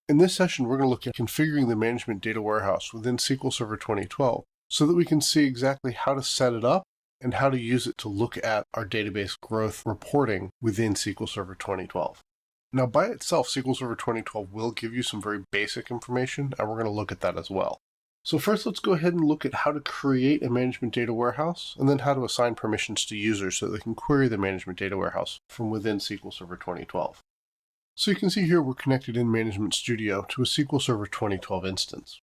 In this session, we're going to look at configuring the management data warehouse within SQL Server 2012 so that we can see exactly how to set it up and how to use it to look at our database growth reporting within SQL Server 2012. Now, by itself, SQL Server 2012 will give you some very basic information, and we're going to look at that as well. So first, let's go ahead and look at how to create a management data warehouse, and then how to assign permissions to users so they can query the management data warehouse from within SQL Server 2012. So you can see here we're connected in Management Studio to a SQL Server 2012 instance.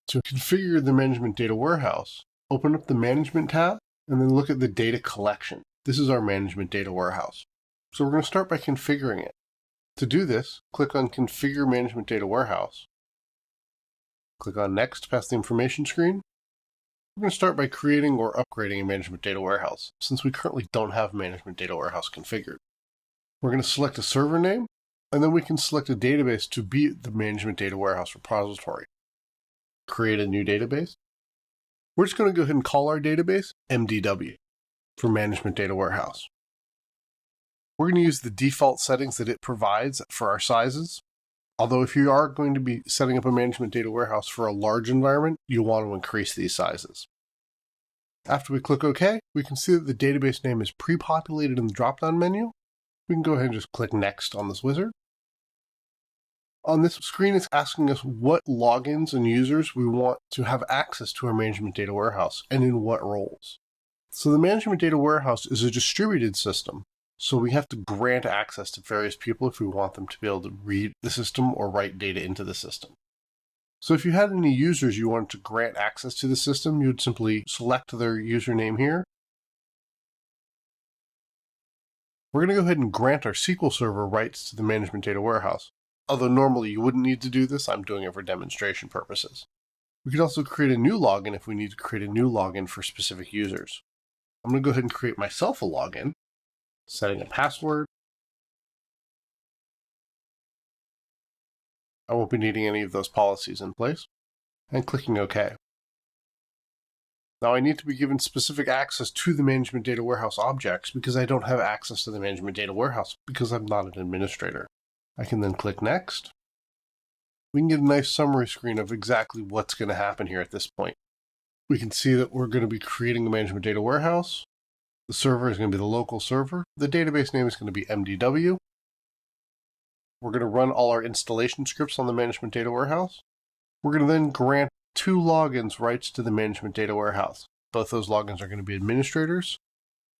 To configure the management data warehouse, open up the Management tab, and then look at the data collection. This is our management data warehouse. So we're going to start by configuring it. To do this, click on Configure Management Data Warehouse. Click on Next past the information screen. We're going to start by creating or upgrading a management data warehouse, since we currently don't have management data warehouse configured. We're going to select a server name, and then we can select a database to be the management data warehouse repository. Create a new database. We're just going to go ahead and call our database MDW for management data warehouse. We're going to use the default settings that it provides for our sizes. Although if you are going to be setting up a management data warehouse for a large environment, you'll want to increase these sizes. After we click OK, we can see that the database name is pre-populated in the drop-down menu. We can go ahead and just click Next on this wizard. On this screen, it's asking us what logins and users we want to have access to our management data warehouse and in what roles. So the management data warehouse is a distributed system, so we have to grant access to various people if we want them to be able to read the system or write data into the system. So if you had any users you wanted to grant access to the system, you would simply select their username here. We're going to go ahead and grant our SQL Server rights to the management data warehouse. Although normally you wouldn't need to do this, I'm doing it for demonstration purposes. We could also create a new login if we need to create a new login for specific users. I'm going to go ahead and create myself a login, setting a password. I won't be needing any of those policies in place, and clicking OK. Now I need to be given specific access to the management data warehouse objects because I don't have access to the management data warehouse because I'm not an administrator. I can then click Next. We can get a nice summary screen of exactly what's going to happen here at this point. We can see that we're going to be creating a management data warehouse. The server is going to be the local server. The database name is going to be MDW. We're going to run all our installation scripts on the management data warehouse. We're going to then grant 2 logins rights to the management data warehouse. Both those logins are going to be administrators,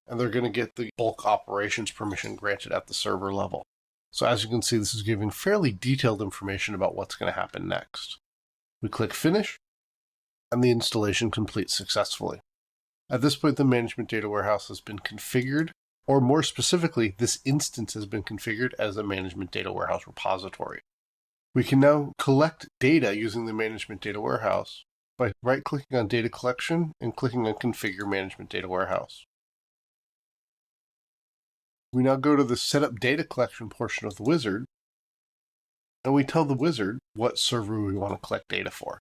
and they're going to get the bulk operations permission granted at the server level. So as you can see, this is giving fairly detailed information about what's going to happen next. We click Finish, and the installation completes successfully. At this point, the management data warehouse has been configured, or more specifically, this instance has been configured as a management data warehouse repository. We can now collect data using the management data warehouse by right-clicking on Data Collection and clicking on Configure Management Data Warehouse. We now go to the Setup Data Collection portion of the wizard, and we tell the wizard what server we want to collect data for.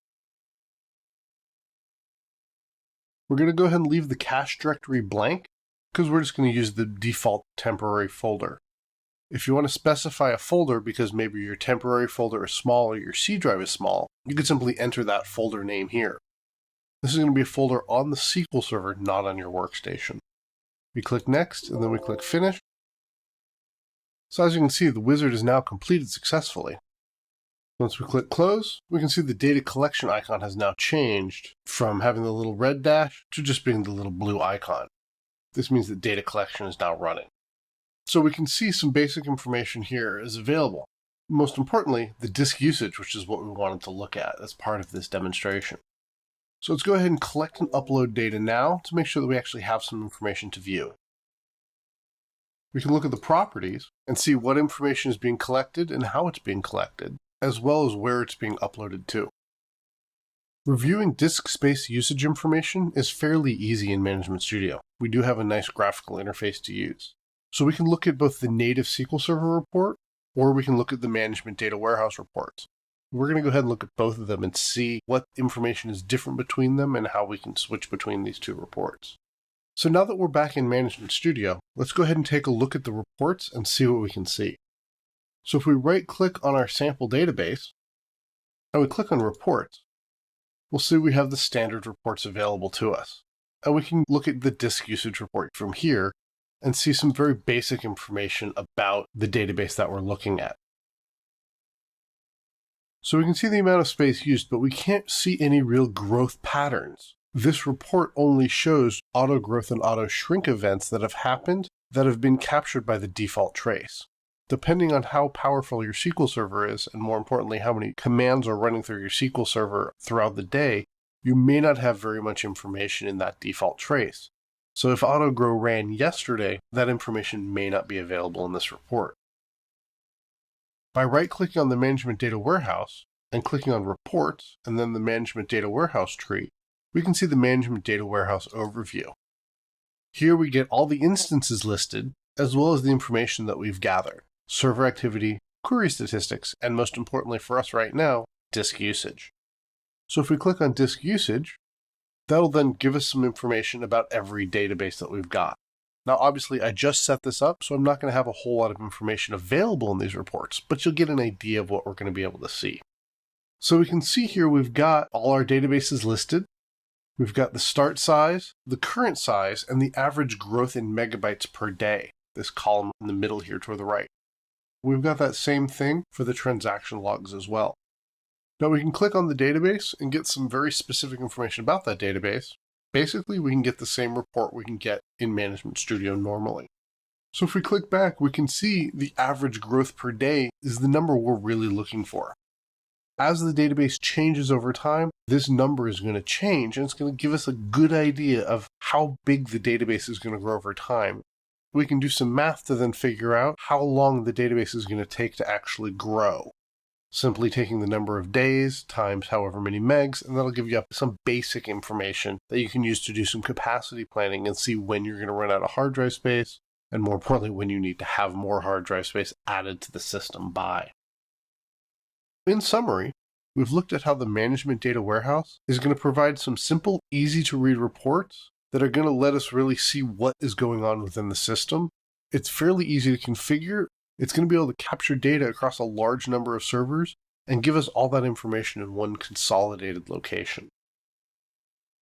We're going to go ahead and leave the cache directory blank because we're just going to use the default temporary folder. If you want to specify a folder because maybe your temporary folder is small or your C drive is small, you could simply enter that folder name here. This is going to be a folder on the SQL Server, not on your workstation. We click Next, and then we click Finish. So as you can see, the wizard is now completed successfully. Once we click Close, we can see the data collection icon has now changed from having the little red dash to just being the little blue icon. This means that data collection is now running. So we can see some basic information here is available. Most importantly, the disk usage, which is what we wanted to look at as part of this demonstration. So let's go ahead and collect and upload data now to make sure that we actually have some information to view. We can look at the properties and see what information is being collected and how it's being collected, as well as where it's being uploaded to. Reviewing disk space usage information is fairly easy in Management Studio. We do have a nice graphical interface to use. So we can look at both the native SQL Server report, or we can look at the management data warehouse reports. We're going to go ahead and look at both of them and see what information is different between them and how we can switch between these 2 reports. So now that we're back in Management Studio, let's go ahead and take a look at the reports and see what we can see. So if we right-click on our sample database, and we click on Reports, we'll see we have the standard reports available to us. And we can look at the disk usage report from here and see some very basic information about the database that we're looking at. So we can see the amount of space used, but we can't see any real growth patterns. This report only shows auto growth and auto shrink events that have happened that have been captured by the default trace. Depending on how powerful your SQL Server is, and more importantly, how many commands are running through your SQL Server throughout the day, you may not have very much information in that default trace. So if AutoGrow ran yesterday, that information may not be available in this report. By right-clicking on the Management Data Warehouse and clicking on Reports and then the Management Data Warehouse tree, we can see the Management Data Warehouse overview. Here we get all the instances listed, as well as the information that we've gathered: server activity, query statistics, and most importantly for us right now, disk usage. So if we click on disk usage, that'll then give us some information about every database that we've got. Now, obviously, I just set this up, so I'm not going to have a whole lot of information available in these reports, but you'll get an idea of what we're going to be able to see. So we can see here we've got all our databases listed. We've got the start size, the current size, and the average growth in megabytes per day, this column in the middle here toward the right. We've got that same thing for the transaction logs as well. Now we can click on the database and get some very specific information about that database. Basically, we can get the same report we can get in Management Studio normally. So if we click back, we can see the average growth per day is the number we're really looking for. As the database changes over time, this number is going to change, and it's going to give us a good idea of how big the database is going to grow over time. We can do some math to then figure out how long the database is going to take to actually grow. Simply taking the number of days times however many megs, and that'll give you some basic information that you can use to do some capacity planning and see when you're going to run out of hard drive space, and more importantly, when you need to have more hard drive space added to the system by. In summary, we've looked at how the Management Data Warehouse is going to provide some simple, easy-to-read reports that are going to let us really see what is going on within the system. It's fairly easy to configure. It's going to be able to capture data across a large number of servers and give us all that information in one consolidated location.